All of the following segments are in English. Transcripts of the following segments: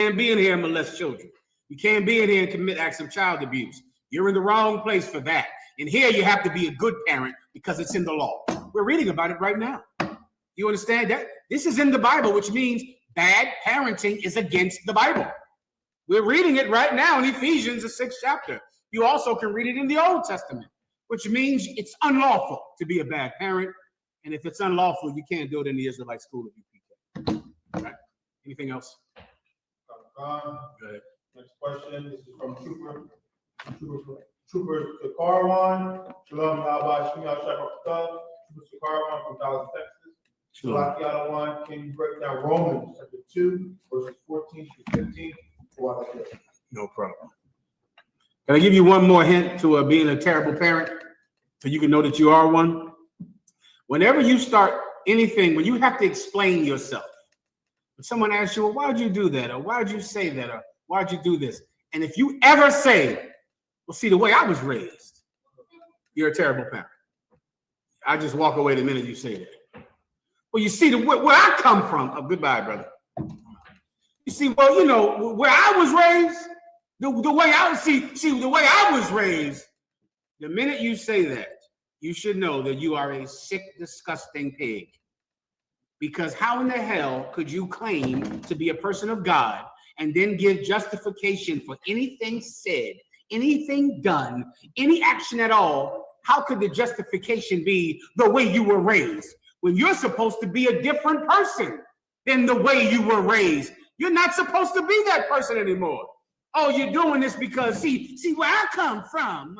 can't be in here and molest children. You can't be in here and commit acts of child abuse. You're in the wrong place for that. And here you have to be a good parent because it's in the law. We're reading about it right now. You understand that? This is in the Bible, which means bad parenting is against the Bible. We're reading it right now in Ephesians, the 6th chapter. You also can read it in the Old Testament, which means it's unlawful to be a bad parent. And if it's unlawful, you can't do it in the Israelite school of UPK. All right. Anything else? Go ahead. Next question. This is from Trooper Sakarwan. Shalom, Yahweh, Shemiyah, Shepard, Trooper Sakarwan from Dallas, Texas. Shalom. Can you break down Romans chapter 2, verses 14 to 15? No problem. Can I give you one more hint to being a terrible parent so you can know that you are one? Whenever you start anything, when you have to explain yourself, when someone asks you, well, why'd you do that? Or why'd you say that? Or why'd you do this? And if you ever say, well, see, the way I was raised, you're a terrible parent. I just walk away the minute you say that. Well, you see, where I come from, oh, goodbye, brother. You see, well, you know, where I was raised, the way I was, the way I was raised, the minute you say that, you should know that you are a sick, disgusting pig. Because how in the hell could you claim to be a person of God and then give justification for anything said, anything done, any action at all? How could the justification be the way you were raised when you're supposed to be a different person than the way you were raised? You're not supposed to be that person anymore. Oh, you're doing this because, see where I come from,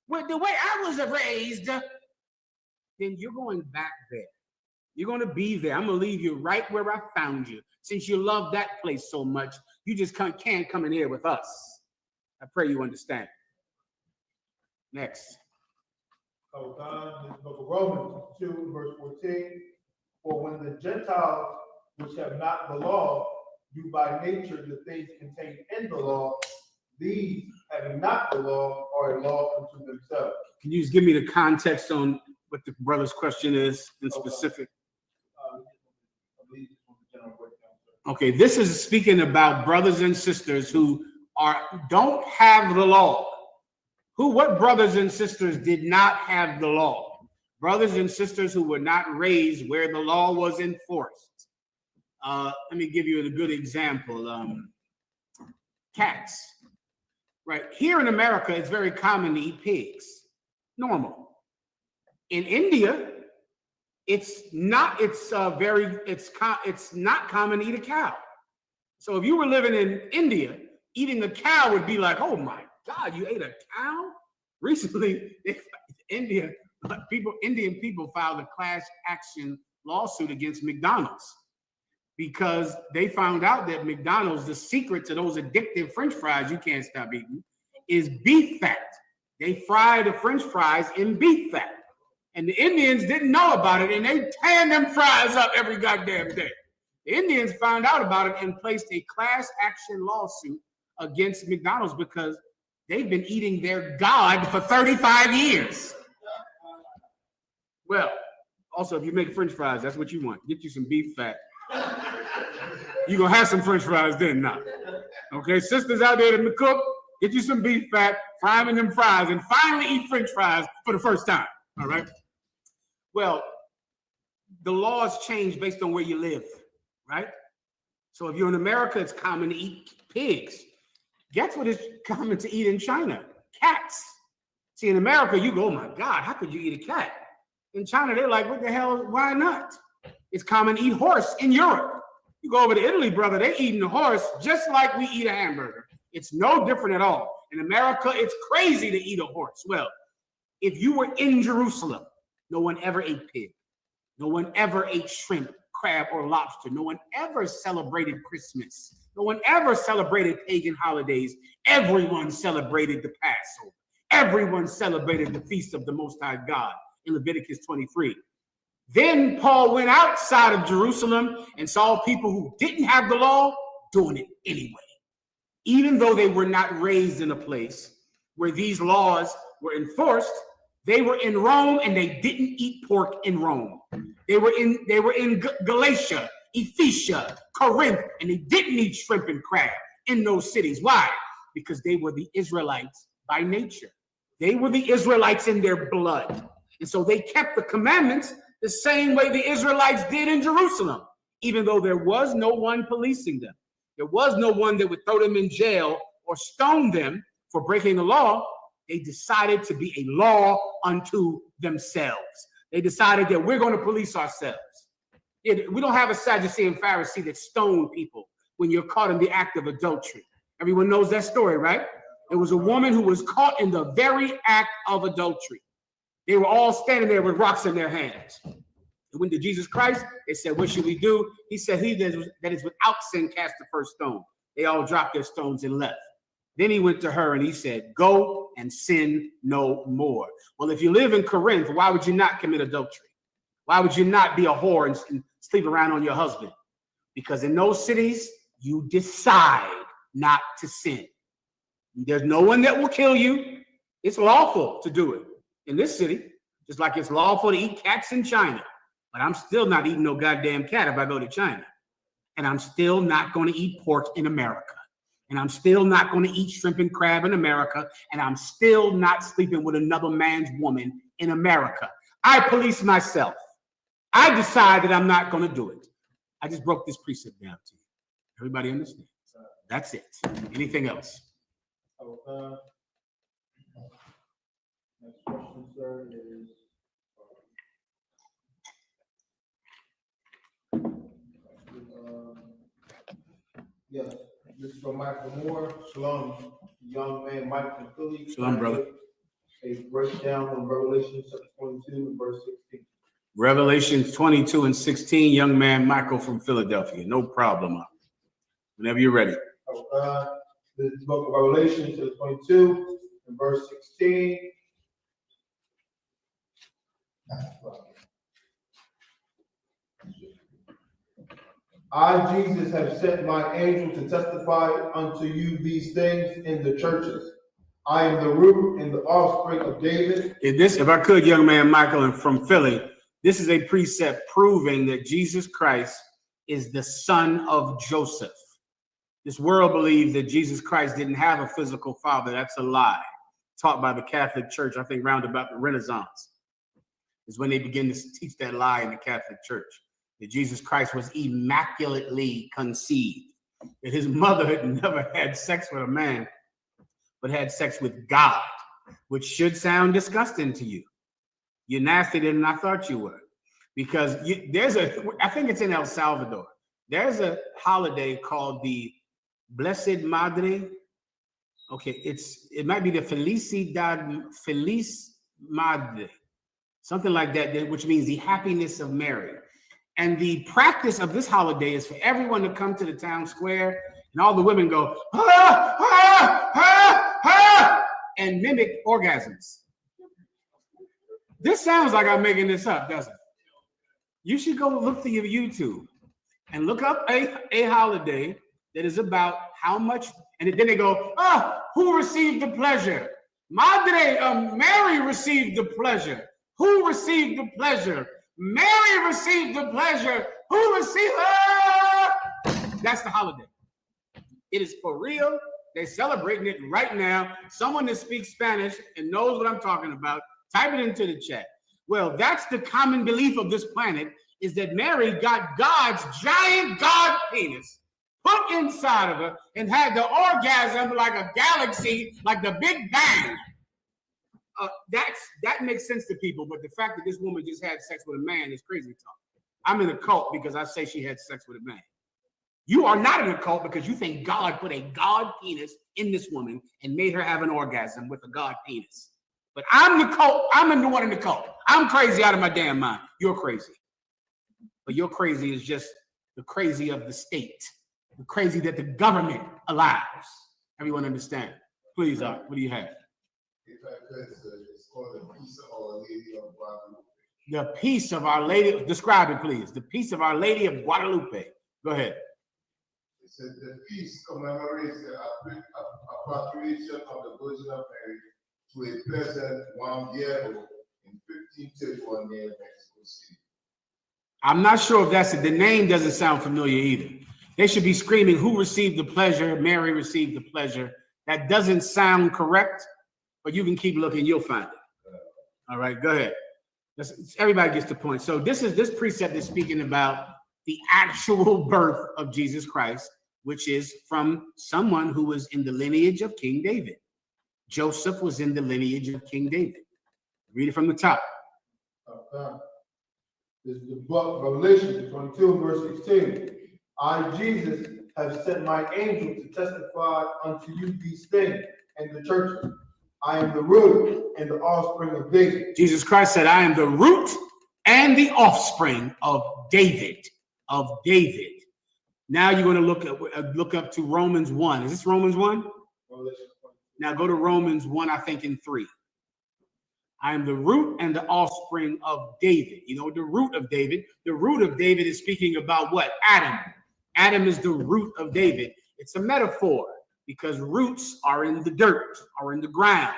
where the way I was raised, then you're going back there. You're going to be there. I'm going to leave you right where I found you. Since you love that place so much, you just can't come in here with us. I pray you understand. Next. Oh, God, this book of Romans 2, verse 14. For when the Gentiles, which have not the law, do by nature the things contained in the law, these, having not the law, are a law unto themselves. Can you just give me the context on what the brother's question is in specific? Okay, this is speaking about brothers and sisters who don't have the law. What brothers and sisters did not have the law? Brothers and sisters who were not raised where the law was enforced. Let me give you a good example. Cats. Right here in America, it's very common to eat pigs. Normal. In India, it's not common to eat a cow. So if you were living in India, eating a cow would be like, oh my God, you ate a cow? Recently, Indian people filed a class action lawsuit against McDonald's because they found out that McDonald's, the secret to those addictive French fries you can't stop eating, is beef fat. They fry the French fries in beef fat. And the Indians didn't know about it, and they tan them fries up every goddamn day. The Indians found out about it and placed a class action lawsuit against McDonald's because they've been eating their God for 35 years. Well, also, if you make French fries, that's what you want. Get you some beef fat. You're going to have some French fries then, now. Okay, sisters out there that cook, get you some beef fat, fry them in them fries, and finally eat French fries for the first time. All right? Well, the laws change based on where you live, right? So if you're in America, it's common to eat pigs. Guess what is common to eat in China? Cats. See, in America, you go, oh my God, how could you eat a cat? In China, they're like, what the hell, why not? It's common to eat horse in Europe. You go over to Italy, brother, they're eating the horse just like we eat a hamburger. It's no different at all. In America, it's crazy to eat a horse. Well, if you were in Jerusalem, no one ever ate pig. No one ever ate shrimp, crab, or lobster. No one ever celebrated Christmas. No one ever celebrated pagan holidays. Everyone celebrated the Passover. Everyone celebrated the feast of the Most High God in Leviticus 23. Then Paul went outside of Jerusalem and saw people who didn't have the law doing it anyway. Even though they were not raised in a place where these laws were enforced, they were in Rome and they didn't eat pork in Rome. They were in Galatia, Ephesia, Corinth, and they didn't eat shrimp and crab. in those cities. Why? Because they were the Israelites by nature. They were the Israelites in their blood. And so they kept the commandments the same way the Israelites did in Jerusalem, even though there was no one policing them. There was no one that would throw them in jail or stone them for breaking the law. They decided to be a law unto themselves. They decided that we're going to police ourselves. We don't have a Sadducee and Pharisee that stone people when you're caught in the act of adultery. Everyone knows that story, right? It was a woman who was caught in the very act of adultery. They were all standing there with rocks in their hands. And when to Jesus Christ, they said, what should we do? He said, he that is without sin cast the first stone. They all dropped their stones and left. Then he went to her and he said, go and sin no more. Well, if you live in Corinth, why would you not commit adultery? Why would you not be a whore and sleep around on your husband? Because in those cities, you decide not to sin. There's no one that will kill you. It's lawful to do it in this city, just like it's lawful to eat cats in China. But I'm still not eating no goddamn cat if I go to China. And I'm still not going to eat pork in America. And I'm still not going to eat shrimp and crab in America. And I'm still not sleeping with another man's woman in America. I police myself. I decide that I'm not going to do it. I just broke this precept down to you. Everybody understands? That's it. Anything else? Next question, sir, is yes, this is from Michael Moore. Shalom, young man, Mike from Philly. Shalom, brother. A breakdown on Revelation chapter 22 and verse 16. Revelation 22 and 16, young man Michael from Philadelphia. No problem. Whenever you're ready. This is the book of Revelation chapter 22 and verse 16. I, Jesus, have sent my angel to testify unto you these things in the churches. I am the root and the offspring of David. If I could, young man Michael, and from Philly, this is a precept proving that Jesus Christ is the son of Joseph. This world believes that Jesus Christ didn't have a physical father. That's a lie. Taught by the Catholic Church, I think round about the Renaissance is when they begin to teach that lie in the Catholic Church, that Jesus Christ was immaculately conceived, that his mother had never had sex with a man, but had sex with God, which should sound disgusting to you. You're nastier than I thought you were, because I think it's in El Salvador. There's a holiday called the Blessed Madre. Okay, it might be the Feliz Madre, something like that, which means the happiness of Mary. And the practice of this holiday is for everyone to come to the town square, and all the women go, ah, ah, ah, ah, and mimic orgasms. This sounds like I'm making this up, doesn't it? You should go look through your YouTube and look up a holiday that is about how much, and then they go, who received the pleasure? Mary received the pleasure. Who received the pleasure? Mary received the pleasure. Who received? That's the holiday. It is for real. They're celebrating it right now. Someone that speaks Spanish and knows what I'm talking about, type it into the chat. Well, that's the common belief of this planet, is that Mary got God's giant God penis put inside of her and had the orgasm like a galaxy, like the Big Bang. That makes sense to people, but the fact that this woman just had sex with a man is crazy talk. I'm in a cult because I say she had sex with a man. You are not in a cult because you think God put a God penis in this woman and made her have an orgasm with a God penis. But I'm the cult. I'm the one in the cult. I'm crazy out of my damn mind. You're crazy. But your crazy is just the crazy of the state, the crazy that the government allows. Everyone understand? Please, what do you have? If I could, it's called the Peace of Our Lady of Guadalupe. The Peace of Our Lady. Describe it, please. The Peace of Our Lady of Guadalupe. Go ahead. It says the feast commemorates the appropriation of the Virgin of Mary to a pleasant 1 year old in 1531 near Mexico City. I'm not sure if that's it. The name doesn't sound familiar either. They should be screaming, who received the pleasure? Mary received the pleasure. That doesn't sound correct, but you can keep looking, you'll find it. All right, go ahead. Everybody gets the point. So this precept is speaking about the actual birth of Jesus Christ, which is from someone who was in the lineage of King David. Joseph was in the lineage of King David. Read it from the top. Okay. This is the book of Revelation 22, verse 16. I, Jesus, have sent my angel to testify unto you these things in the churches. I am the root and the offspring of David. Jesus Christ said, I am the root and the offspring of David. Of David. Now you're going to look up to Romans 1. Is this Romans 1? Now go to Romans 1, I think in 3. I am the root and the offspring of David. You know, the root of David. The root of David is speaking about what? Adam. Adam is the root of David. It's a metaphor because roots are in the dirt, are in the ground.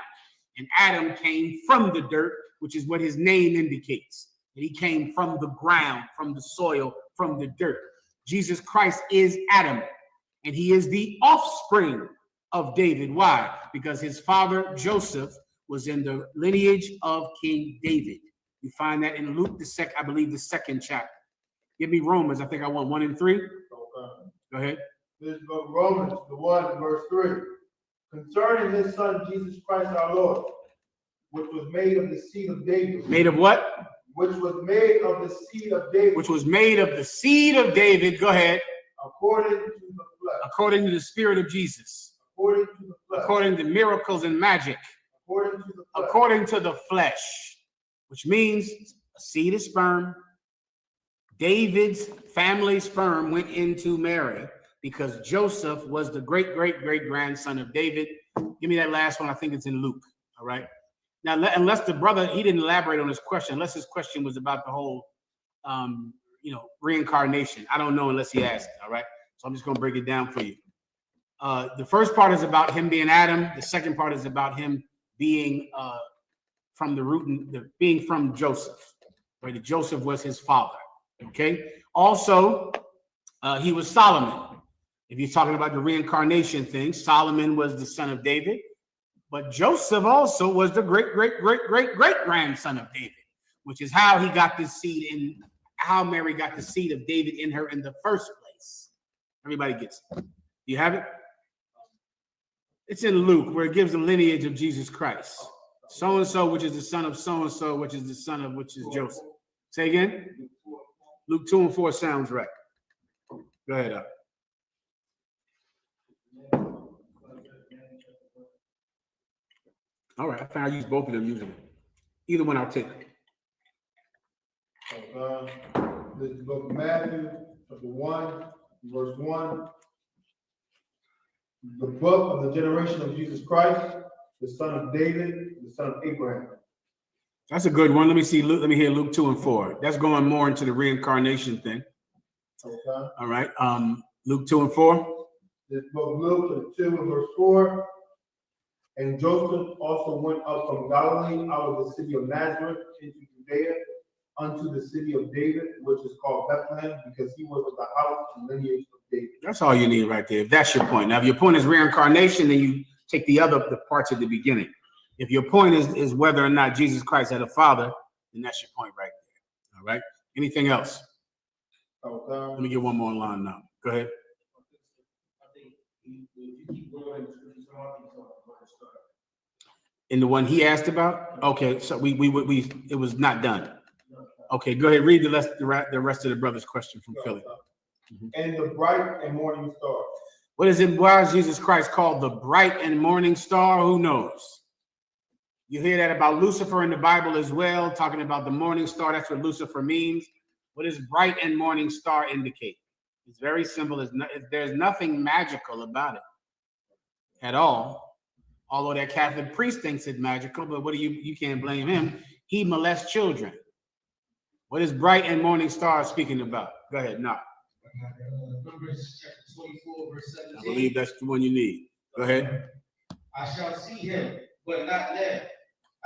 And Adam came from the dirt, which is what his name indicates. And he came from the ground, from the soil, from the dirt. Jesus Christ is Adam, and he is the offspring of David. Why? Because his father, Joseph, was in the lineage of King David. You find that in Luke, I believe the second chapter. Give me Romans. I think I want 1 and 3. Okay. Go ahead. This is book of Romans, the 1, verse 3. Concerning his son, Jesus Christ our Lord, which was made of the seed of David. Made of what? Which was made of the seed of David. Which was made of the seed of David. Go ahead. According to the flesh. According to the spirit of Jesus. According to the flesh. According to miracles and magic. According to the flesh. According to the flesh. Which means a seed of sperm. David's family sperm went into Mary because Joseph was the great-great-great-grandson of David. Give me that last one. I think it's in Luke. All right. Now, unless the brother, he didn't elaborate on his question, unless his question was about the whole, reincarnation. I don't know unless he asked it, all right? So I'm just going to break it down for you. The first part is about him being Adam. The second part is about him being from the root, being from Joseph, right? Joseph was his father, okay? Also, he was Solomon. If you're talking about the reincarnation thing, Solomon was the son of David. But Joseph also was the great-great-great-great-great-grandson of David, which is how he got this seed in, how Mary got the seed of David in her in the first place. Everybody gets it. Do you have it? It's in Luke, where it gives the lineage of Jesus Christ. So-and-so, which is the son of so-and-so, which is the son of, which is Joseph. Say again? Luke 2 and 4 sounds right. Go ahead, up. All right, I found I use both of them usually. Either one I'll take. This is the book of Matthew, chapter 1, verse 1. The book of the generation of Jesus Christ, the son of David, the son of Abraham. That's a good one. Let me see. Luke, let me hear Luke 2 and 4. That's going more into the reincarnation thing. Okay. All right. Luke 2 and 4. This book of Luke, chapter 2 and verse 4. And Joseph also went up from Galilee out of the city of Nazareth into Judea unto the city of David, which is called Bethlehem, because he was of the house and lineage of David. That's all you need right there. If that's your point. Now, if your point is reincarnation, then you take the parts at the beginning. If your point is whether or not Jesus Christ had a father, then that's your point right there. All right. Anything else? Okay. Let me get one more line now. Go ahead. I think if you keep going, In the one he asked about? Okay, so we it was not done. Okay, go ahead. Read the rest of the brother's question from Philly. And the bright and morning star. What is it? Why is Jesus Christ called the bright and morning star? Who knows? You hear that about Lucifer in the Bible as well, talking about the morning star. That's what Lucifer means. What does bright and morning star indicate? It's very simple. There's nothing magical about it at all. Although that Catholic priest thinks it's magical, but what do you can't blame him. He molests children. What is bright and morning star speaking about? Go ahead, knock. Numbers chapter 24, verse 17. I believe that's the one you need. Go ahead. I shall see him, but not now.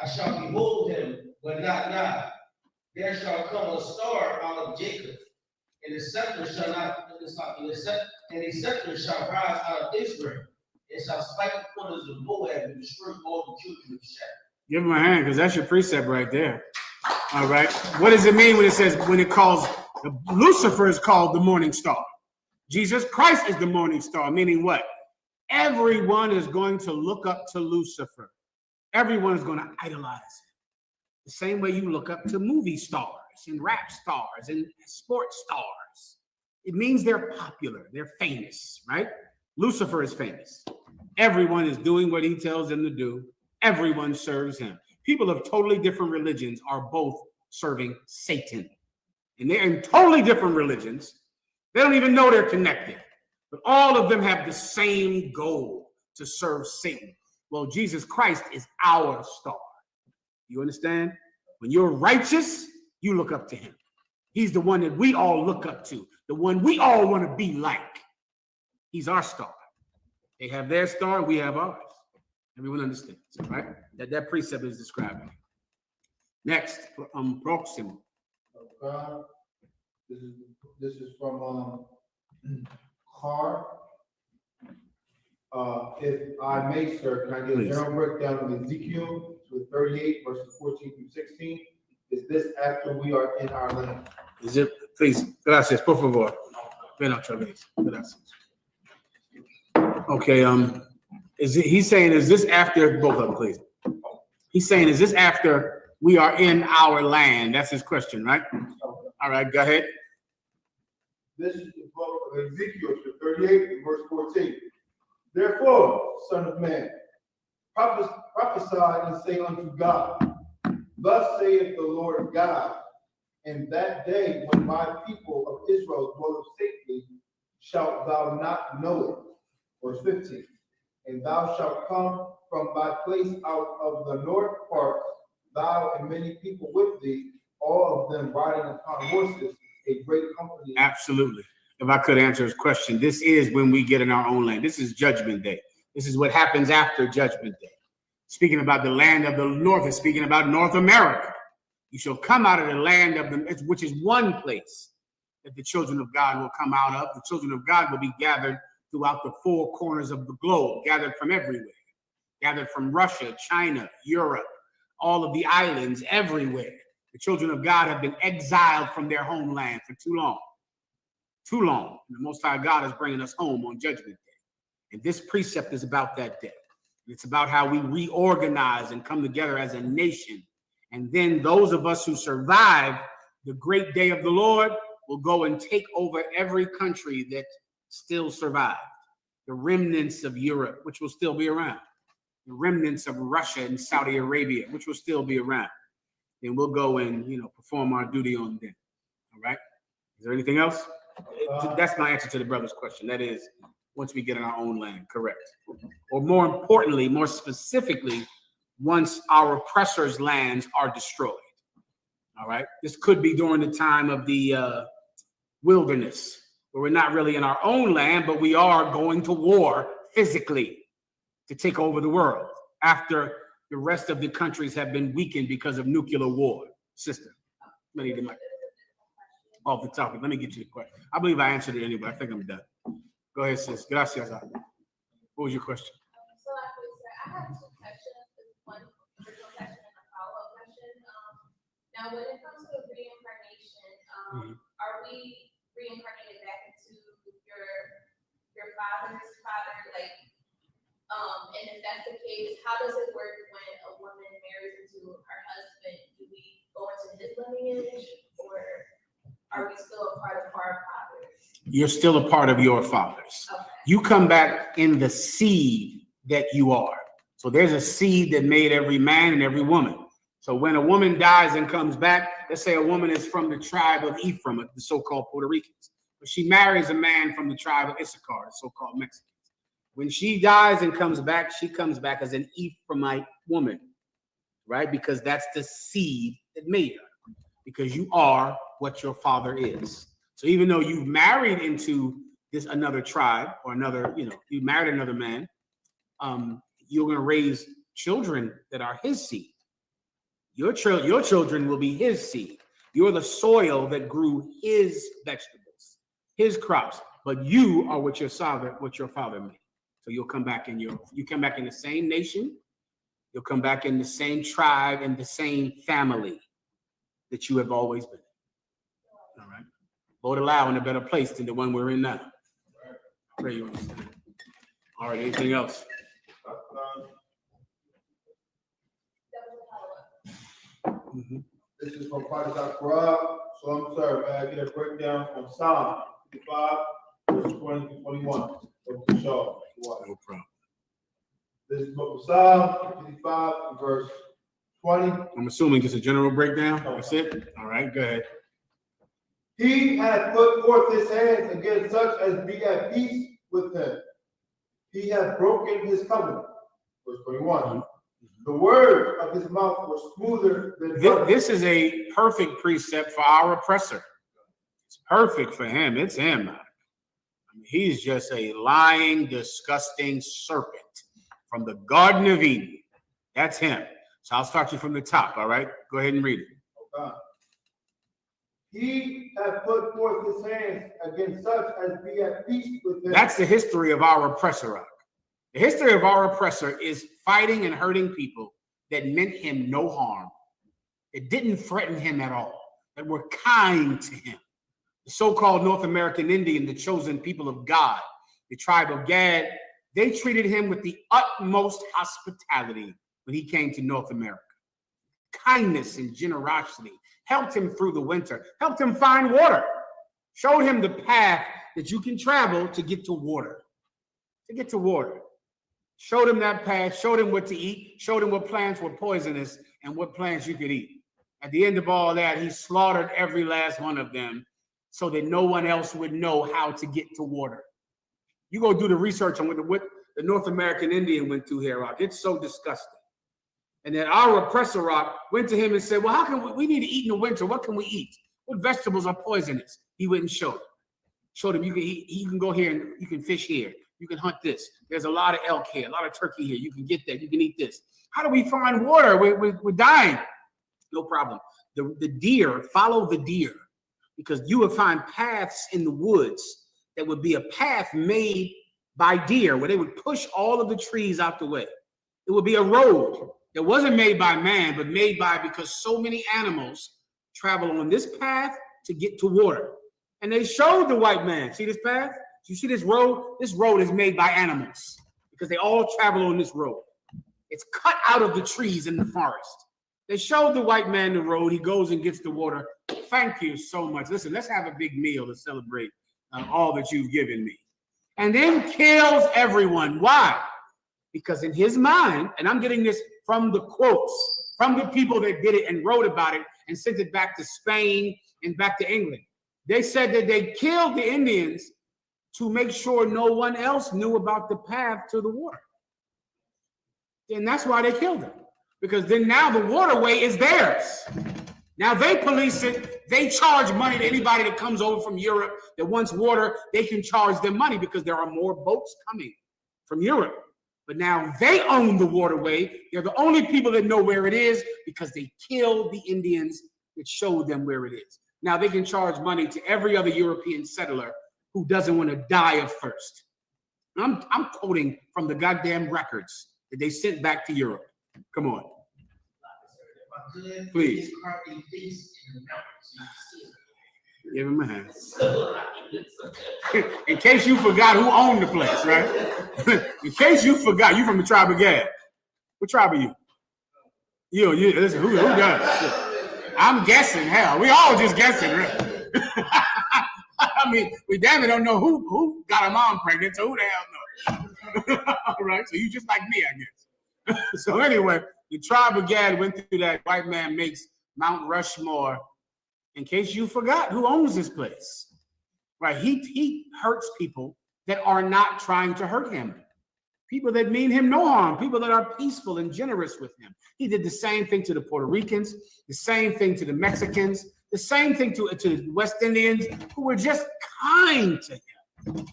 I shall behold him, but not now. There shall come a star out of Jacob, and the scepter shall not, And a scepter shall rise out of Israel. It shall smite the corners of Moab and destroy all the children of Shechem. Give him a hand, because that's your precept right there. All right. What does it mean when it says, when it calls, Lucifer is called the morning star? Jesus Christ is the morning star, meaning what? Everyone is going to look up to Lucifer. Everyone is going to idolize him. The same way you look up to movie stars and rap stars and sports stars. It means they're popular, they're famous, right? Lucifer is famous. Everyone is doing what he tells them to do. Everyone serves him. People of totally different religions are both serving Satan. And they're in totally different religions. They don't even know they're connected. But all of them have the same goal, to serve Satan. Well, Jesus Christ is our star. You understand? When you're righteous, you look up to him. He's the one that we all look up to, the one we all want to be like. He's our star. They have their star, we have ours. Everyone understands, right? That precept is describing. Next, proximo. This is from Carr. If I may, sir, can I get a general breakdown of Ezekiel 38, verses 14 through 16? Is this after we are in our land? Is it, please, gracias, por favor. Ven otra vez. Gracias. Okay, he's saying, is this after, both of them, please? He's saying, is this after we are in our land? That's his question, right? All right, go ahead. This is the book of Ezekiel, 38, verse 14. Therefore, son of man, prophesy and say unto God, thus saith the Lord God, in that day when my people of Israel dwell safely, shalt thou not know it. Verse 15. And thou shalt come from thy place out of the north part, thou and many people with thee, all of them riding upon horses, a great company. Absolutely. If I could answer his question, this is when we get in our own land. This is Judgment Day. This is what happens after Judgment Day. Speaking about the land of the north, is speaking about North America. You shall come out of the land of the, which is one place that the children of God will come out of. The children of God will be gathered throughout the four corners of the globe, gathered from everywhere, gathered from Russia, China, Europe, all of the islands, everywhere. The children of God have been exiled from their homeland for too long. Too long. And the Most High God is bringing us home on Judgment Day. And this precept is about that day. It's about how we reorganize and come together as a nation. And then those of us who survive the great day of the Lord will go and take over every country that still survived. The remnants of Europe, which will still be around. The remnants of Russia and Saudi Arabia, which will still be around. And we'll go and, perform our duty on them. All right? Is there anything else? That's my answer to the brother's question. That is, once we get in our own land, correct. Or more importantly, more specifically, once our oppressors' lands are destroyed. All right? This could be during the time of the wilderness, where we're not really in our own land, but we are going to war physically to take over the world after the rest of the countries have been weakened because of nuclear war. Sister, let me get my off the topic. Let me get you the question. I believe I answered it anyway. I think I'm done. Go ahead, sis. Gracias. What was your question? So I have two questions. One original question and a follow-up question. Now, when it comes to reincarnation, are we reincarnated back into your father's father? And if that's the case, how does it work when a woman marries into her husband? Do we go into his lineage, or are we still a part of our fathers? You're still a part of your fathers. Okay. You come back in the seed that you are. So there's a seed that made every man and every woman. So when a woman dies and comes back, let's say a woman is from the tribe of Ephraim, the so-called Puerto Ricans, but she marries a man from the tribe of Issachar, the so-called Mexicans. When she dies and comes back, she comes back as an Ephraimite woman, right? Because that's the seed that made her, because you are what your father is. So even though you've married into this another tribe or another, you married another man, you're going to raise children that are his seed. Your children will be his seed. You're the soil that grew his vegetables, his crops. but you are what your father made. So you'll come back in you come back in the same nation, you'll come back in the same tribe and the same family that you have always been. All right. Lord allow in a better place than the one we're in now. I pray you understand. All right, anything else? This is from Project Dr. Rob. So I'm sorry, man, I get a breakdown from Psalm 55, verse 20 to 21. No problem. This is book of Psalm 55, verse 20. I'm assuming just a general breakdown. That's it. All right, go ahead. He hath put forth his hands against such as be at peace with him. He hath broken his covenant. Verse 21. The words of his mouth were smoother than butter. This is a perfect precept for our oppressor. It's perfect for him. It's him. I mean, he's just a lying, disgusting serpent from the Garden of Eden. That's him. So I'll start you from the top, all right? Go ahead and read it. Okay. He hath put forth his hands against such as be at peace with him. That's the history of our oppressor. The history of our oppressor is fighting and hurting people that meant him no harm. It didn't threaten him at all, that were kind to him. The so-called North American Indian, the chosen people of God, the tribe of Gad, they treated him with the utmost hospitality when he came to North America. Kindness and generosity helped him through the winter, helped him find water, showed him the path that you can travel to get to water, Showed him that path, showed him what to eat, showed him what plants were poisonous and what plants you could eat. At the end of all that, he slaughtered every last one of them so that no one else would know how to get to water. You go do the research on what the North American Indian went through here, Rock. It's so disgusting. And then our oppressor, Rock, went to him and said, well, how can we need to eat in the winter? What can we eat? What vegetables are poisonous? He went and showed him. Showed him you can eat, you can go here and you can fish here. You can hunt this. There's a lot of elk here, a lot of turkey here. You can get that. You can eat this. How do we find water? We're dying. No problem. The deer, follow the deer, because you will find paths in the woods that would be a path made by deer where they would push all of the trees out the way. It would be a road that wasn't made by man, but made by, because so many animals travel on this path to get to water. And they showed the white man, see this path? You see this road? This road is made by animals because they all travel on this road. It's cut out of the trees in the forest. They showed the white man the road. He goes and gets the water. Thank you so much. Listen, let's have a big meal to celebrate all that you've given me. And then kills everyone. Why? Because in his mind, and I'm getting this from the quotes, from the people that did it and wrote about it and sent it back to Spain and back to England. They said that they killed the Indians to make sure no one else knew about the path to the water. And that's why they killed them. Because then now the waterway is theirs. Now they police it. They charge money to anybody that comes over from Europe that wants water. They can charge them money because there are more boats coming from Europe. But now they own the waterway. They're the only people that know where it is because they killed the Indians that showed them where it is. Now they can charge money to every other European settler who doesn't want to die of thirst. I'm quoting from the goddamn records that they sent back to Europe. Come on. Please. Give him a hand. In case you forgot who owned the place, right? In case you forgot, you from the tribe of Gad. What tribe are you? You listen, who does? I'm guessing, hell. We all just guessing, right? I mean, we damn it don't know who got a mom pregnant, so who the hell knows? All right, so you just like me, I guess. So anyway, the tribe of Gad went through that. White man makes Mount Rushmore. In case you forgot, who owns this place? Right, he hurts people that are not trying to hurt him. People that mean him no harm, people that are peaceful and generous with him. He did the same thing to the Puerto Ricans, the same thing to the Mexicans, the same thing to the West Indians who were just kind to him.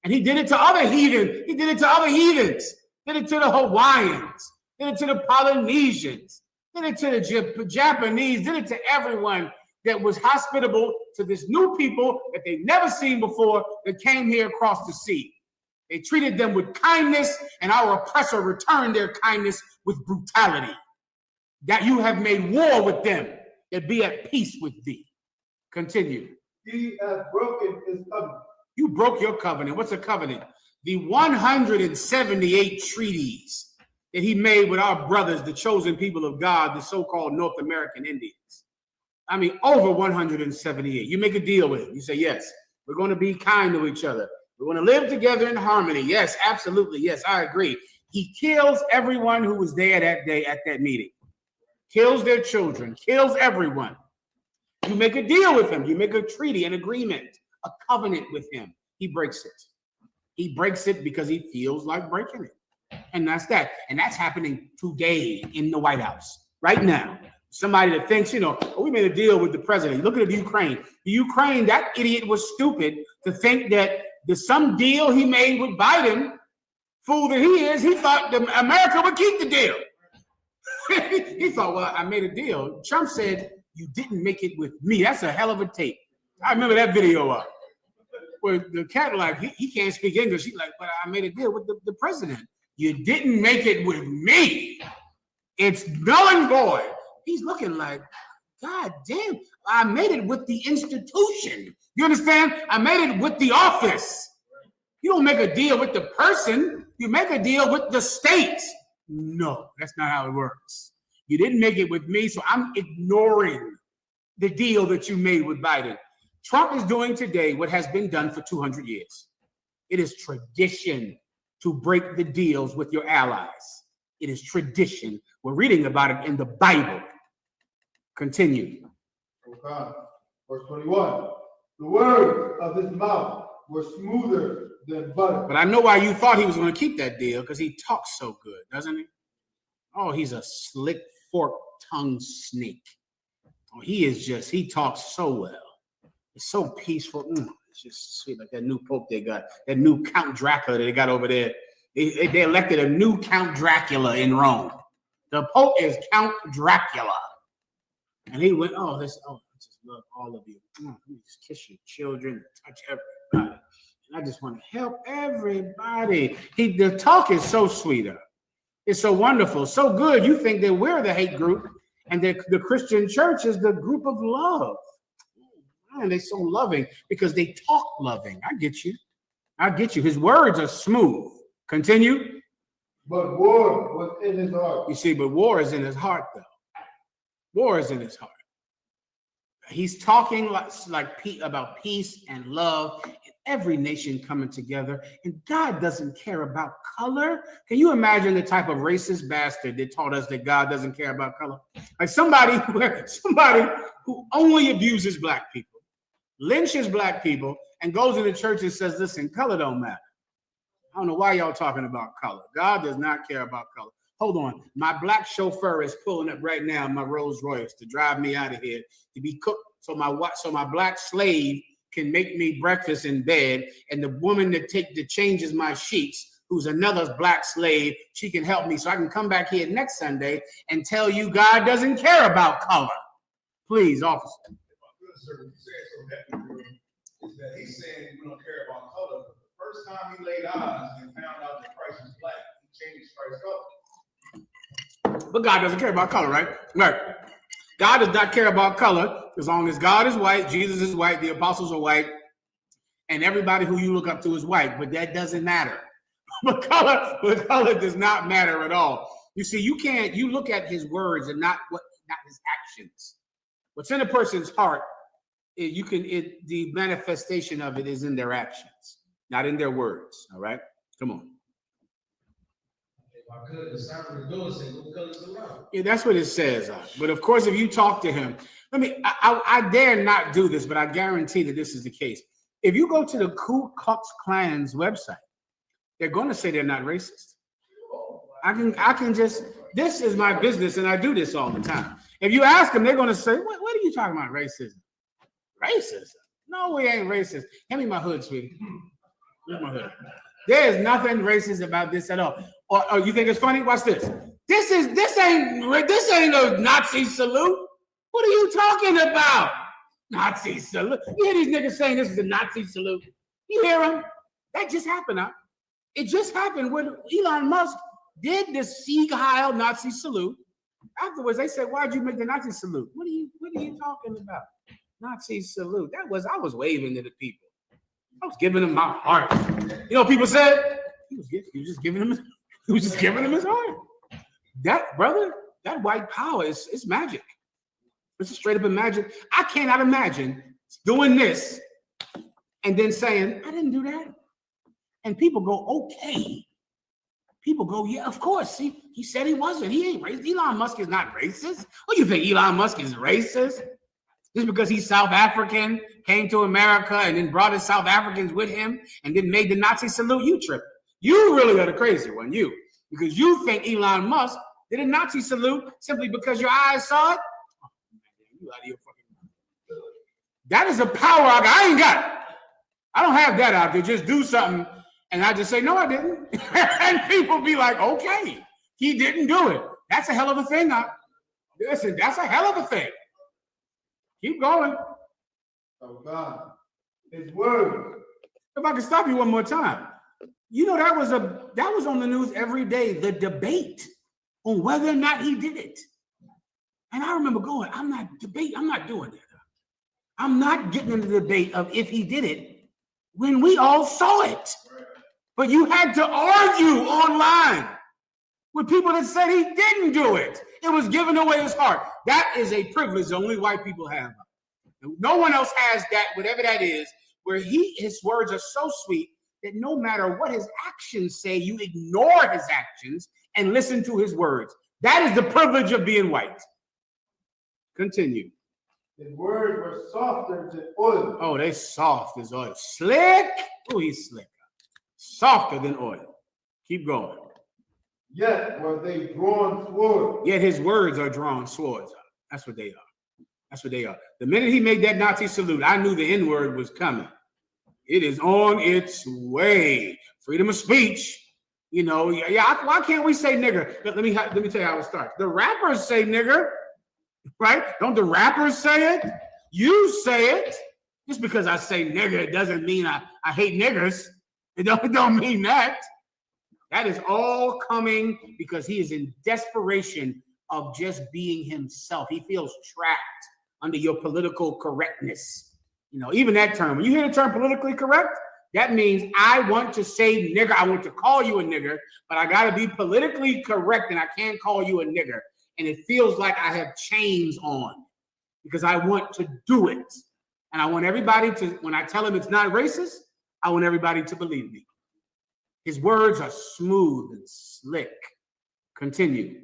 And he did it to other heathens. He did it to other heathens. Did it to the Hawaiians. Did it to the Polynesians. Did it to the Japanese. Did it to everyone that was hospitable to this new people that they've never seen before that came here across the sea. They treated them with kindness, and our oppressor returned their kindness with brutality. That you have made war with them, that be at peace with thee. Continue. He has broken his covenant. You broke your covenant. What's a covenant? The 178 treaties that he made with our brothers, the chosen people of God, the so-called North American Indians. I mean, over 178. You make a deal with him. You say, yes, we're going to be kind to each other. We're going to live together in harmony. Yes, absolutely. Yes, I agree. He kills everyone who was there that day at that meeting. Kills their children. Kills everyone. You make a deal with him. You make a treaty, an agreement, a covenant with him. He breaks it. He breaks it because he feels like breaking it. And that's that. And that's happening today in the White House, right now. Somebody that thinks, oh, we made a deal with the president. Look at the Ukraine. The Ukraine, that idiot was stupid to think that some deal he made with Biden, fool that he is, he thought America would keep the deal. He thought, well, I made a deal. Trump said, you didn't make it with me. That's a hell of a tape. I remember that video where the cat, like, he can't speak English. He's like, but I made a deal with the president. You didn't make it with me. It's null and void. He's looking like, God damn, I made it with the institution. You understand? I made it with the office. You don't make a deal with the person. You make a deal with the state. No, that's not how it works. You didn't make it with me, so I'm ignoring the deal that you made with Biden. Trump is doing today what has been done for 200 years. It is tradition to break the deals with your allies. It is tradition. We're reading about it in the Bible. Continue. Okay. Verse 21. The words of his mouth were smoother than butter. But I know why you thought he was going to keep that deal, because he talks so good, doesn't he? Oh, he's a slick, fork-tongued snake. Oh, he talks so well. It's so peaceful. It's just sweet, like that new pope they got, that new Count Dracula that they got over there. They elected a new Count Dracula in Rome. The pope is Count Dracula. And he went, I just love all of you. Let me just kiss your children and touch everybody. And I just want to help everybody. The talk is so sweet. It's so wonderful, so good. You think that we're the hate group and the Christian church is the group of love. Man, they're so loving because they talk loving. I get you. His words are smooth. Continue. But war was in his heart. You see, but war is in his heart, though. War is in his heart. He's talking about peace and love and every nation coming together. And God doesn't care about color. Can you imagine the type of racist bastard that taught us that God doesn't care about color? Like somebody who only abuses black people, lynches black people, and goes into church and says, listen, color don't matter. I don't know why y'all talking about color. God does not care about color. Hold on. My black chauffeur is pulling up right now in my Rolls Royce to drive me out of here to be cooked. So my black slave can make me breakfast in bed. And the woman that changes my sheets, who's another black slave, she can help me so I can come back here next Sunday and tell you God doesn't care about color. Please, officer. Sir, you said so that is that he's saying we don't care about color. But the first time he laid eyes and found out that Christ was black, he changed Christ's color. But God doesn't care about color, right? Right. God does not care about color as long as God is white, Jesus is white, the apostles are white, and everybody who you look up to is white. But that doesn't matter. But color does not matter at all. You see, you look at his words and not his actions. What's in a person's heart, the manifestation of it is in their actions, not in their words. All right, come on. Yeah, that's what it says. But of course, if you talk to him, I dare not do this, but I guarantee that this is the case. If you go to the Ku Klux Klan's website, they're going to say they're not racist. I can just, this is my business, and I do this all the time. If you ask them, they're going to say, what are you talking about, racism? Racism? No, we ain't racist. Hand me my hood, sweetie. Where's my hood? There's nothing racist about this at all. Or you think it's funny? Watch this. This ain't a Nazi salute. What are you talking about? Nazi salute. You hear these niggas saying this is a Nazi salute? You hear them? That just happened, huh? It just happened when Elon Musk did the Sieg Heil Nazi salute. Afterwards, they said, "Why'd you make the Nazi salute?" What are you talking about? Nazi salute. I was waving to the people. I was giving him my heart. You know, people said he was just giving him his heart. That brother, that white power is magic. This is straight up magic. I cannot imagine doing this and then saying, I didn't do that. And people go, okay. People go, yeah, of course. He said he wasn't. He ain't racist. Elon Musk is not racist. What do you think? Elon Musk is racist? Just because he's South African, came to America and then brought his South Africans with him and then made the Nazi salute? You tripping. You really are the crazy one, you. Because you think Elon Musk did a Nazi salute simply because your eyes saw it? You out of your fucking mind. That is a power I ain't got it. I don't have that out there. Just do something. And I just say, no, I didn't. And people be like, okay, he didn't do it. That's a hell of a thing. Listen, that's a hell of a thing. Keep going. Oh God, his word. If I can stop you one more time. You know, that was on the news every day, the debate on whether or not he did it. And I remember going, I'm not doing that. I'm not getting into the debate of if he did it when we all saw it. But you had to argue online with people that said he didn't do it. It was giving away his heart. That is a privilege only white people have. No one else has that, whatever that is, where his words are so sweet that no matter what his actions say, you ignore his actions and listen to his words. That is the privilege of being white. Continue. His words were softer than oil. Oh, they soft as oil. Slick. Oh, he's slick. Softer than oil. Keep going. Yet were they drawn swords. Yet his words are drawn swords. That's what they are. That's what they are. The minute he made that Nazi salute, I knew the N-word was coming. It is on its way. Freedom of speech. You know, yeah. Why can't we say nigger? Let me tell you how it starts. The rappers say nigger, right? Don't the rappers say it? You say it. Just because I say nigger, it doesn't mean I hate niggers. It don't mean that. That is all coming because he is in desperation of just being himself. He feels trapped under your political correctness. You know, even that term, when you hear the term politically correct, that means I want to say nigger. I want to call you a nigger, but I got to be politically correct and I can't call you a nigger. And it feels like I have chains on because I want to do it. And I want everybody to, when I tell him it's not racist, I want everybody to believe me. His words are smooth and slick. Continue.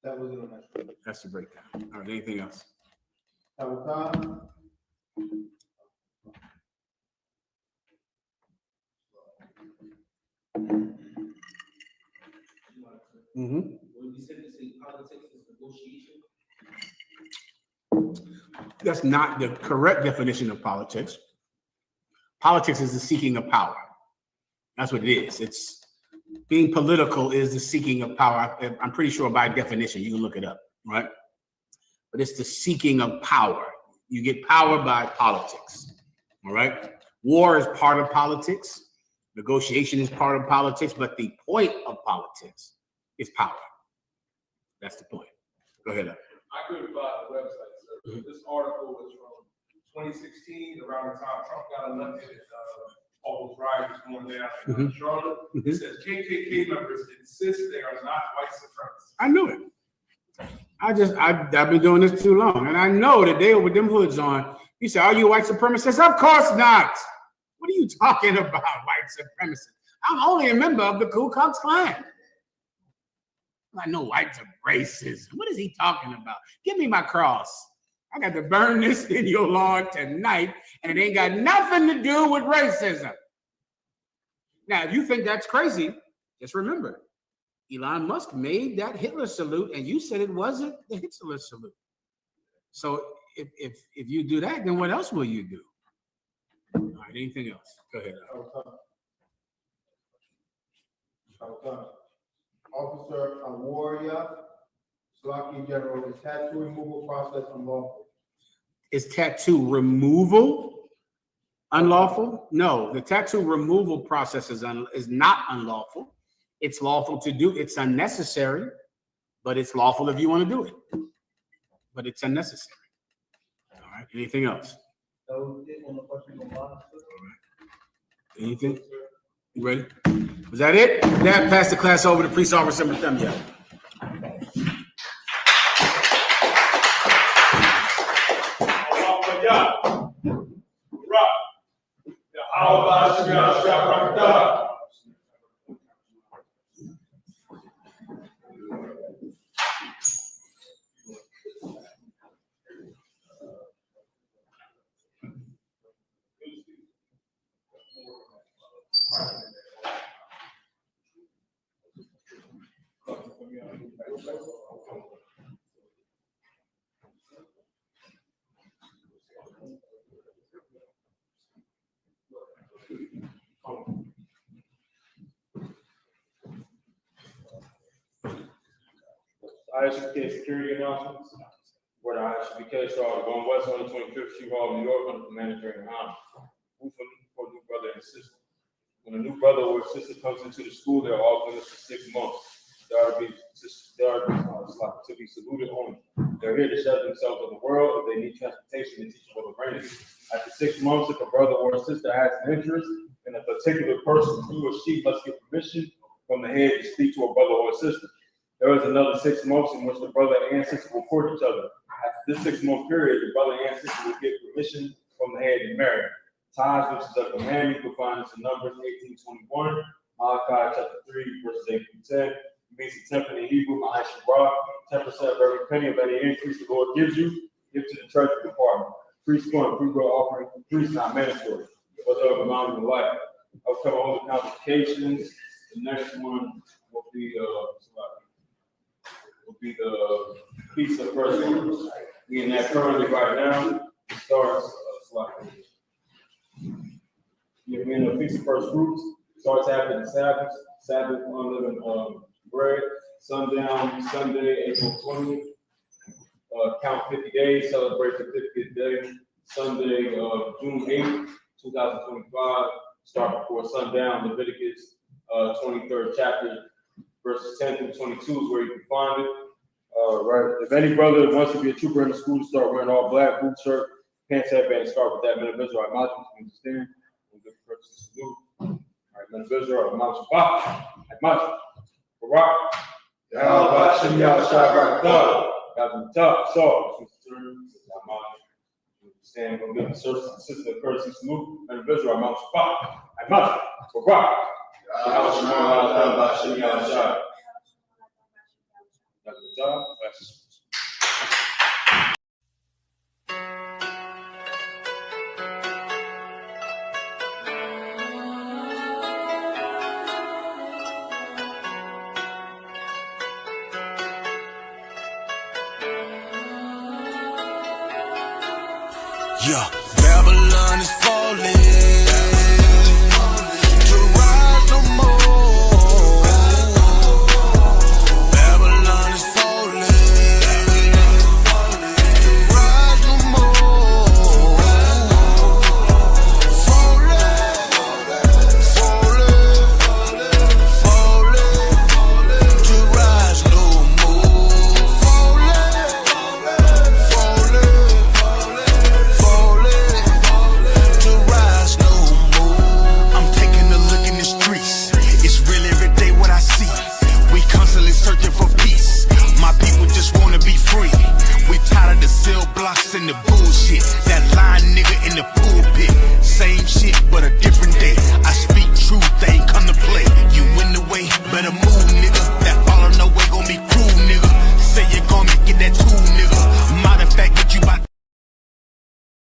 That was it. That's the breakdown. All right, anything else? That was done. Mm-hmm. When we said this in politics is negotiation. That's not the correct definition of politics. Politics is the seeking of power. That's what it is. It's being political is the seeking of power. I'm pretty sure by definition, you can look it up, right? But it's the seeking of power. You get power by politics, all right? War is part of politics. Negotiation is part of politics, but the point of politics is power. That's the point. Go ahead. I couldn't find the website, sir. This article was from 2016, around the time Trump got elected. All those riots going down in Charlotte. It says KKK members insist they are not white supremacists. I knew it. I've been doing this too long, and I know that they with them hoods on. You say, "Are you white supremacists?" Of course not. What are you talking about, white supremacists? I'm only a member of the Ku Klux Klan. I know whites are racist. What is he talking about? Give me my cross. I got to burn this in your lawn tonight, and it ain't got nothing to do with racism. Now, if you think that's crazy, just remember, Elon Musk made that Hitler salute, and you said it wasn't the Hitler salute. So if you do that, then what else will you do? All right, anything else? Go ahead. Officer Awaria, Slocky General, is tattoo removal process unlawful? Is tattoo removal unlawful? No, the tattoo removal process is not unlawful. It's lawful to do. It's unnecessary, but it's lawful if you want to do it. But it's unnecessary. All right. Anything else? Anything? You ready? Was that it? That pass the class over to Priest Officer Muthemia. ISUPK security announcements. Where the ISUPK started going west on the 25th Street Hall, New York, under humanitarian honor. Who for new brother and sister. When a new brother or sister comes into the school, they're all finished for 6 months. They are to be saluted only. They're here to shelter themselves in the world. If they need transportation, they teach them what training. After 6 months, if a brother or a sister has an interest in a particular person, he or she must get permission from the head to speak to a brother or a sister. There is another 6 months in which the brother and sister will court each other. After this 6 month period, the brother and sister will get permission from the head to marry. Ties, which is a command, you can find this in Numbers 18:21, Malachi chapter 3, verses 8 through 10. It means the temple in Hebrew, Mahayaman, 10% of every penny of any increase the Lord gives you, give to the treasury department. Priest going, free will offering, priest not mandatory, whatever amount of the life. I'll cover all the complications. The next one will be the piece of first fruits. We in that currently right now. It starts we're in the piece of first fruits. Starts after the Sabbath. Sabbath unleavened bread. Sundown Sunday, April 20th. Count 50 days. Celebrate the 50th day. Sunday, June 8th, 2025. Start before sundown. Leviticus 23rd chapter. Verses 10 through 22 is where you can find it. Right. If any brother wants to be a trooper in the school, to start wearing all black, boot shirt, pants, headband, start with that. Men of Israel, I can stand. We'll give the purpose to salute. All right, men of Israel, I mount Barak. Yahweh Shem Yahshua Barak. Got the top. So, stand. We'll give the sister of courtesy salute. Men of Israel, I mount Barak. Yahweh Shem Yahshua. That's the job. Yeah, Babylon is falling. To rise no more. Babylon is falling. To rise no more. Falling. To rise no more. To rise no more. I'm taking a look in the streets. It's real every day what I see. We constantly searching for peace. My people just wanna be free. We tired of the cell blocks and the bullshit. That lying nigga in the pulpit. Same shit, but a different day.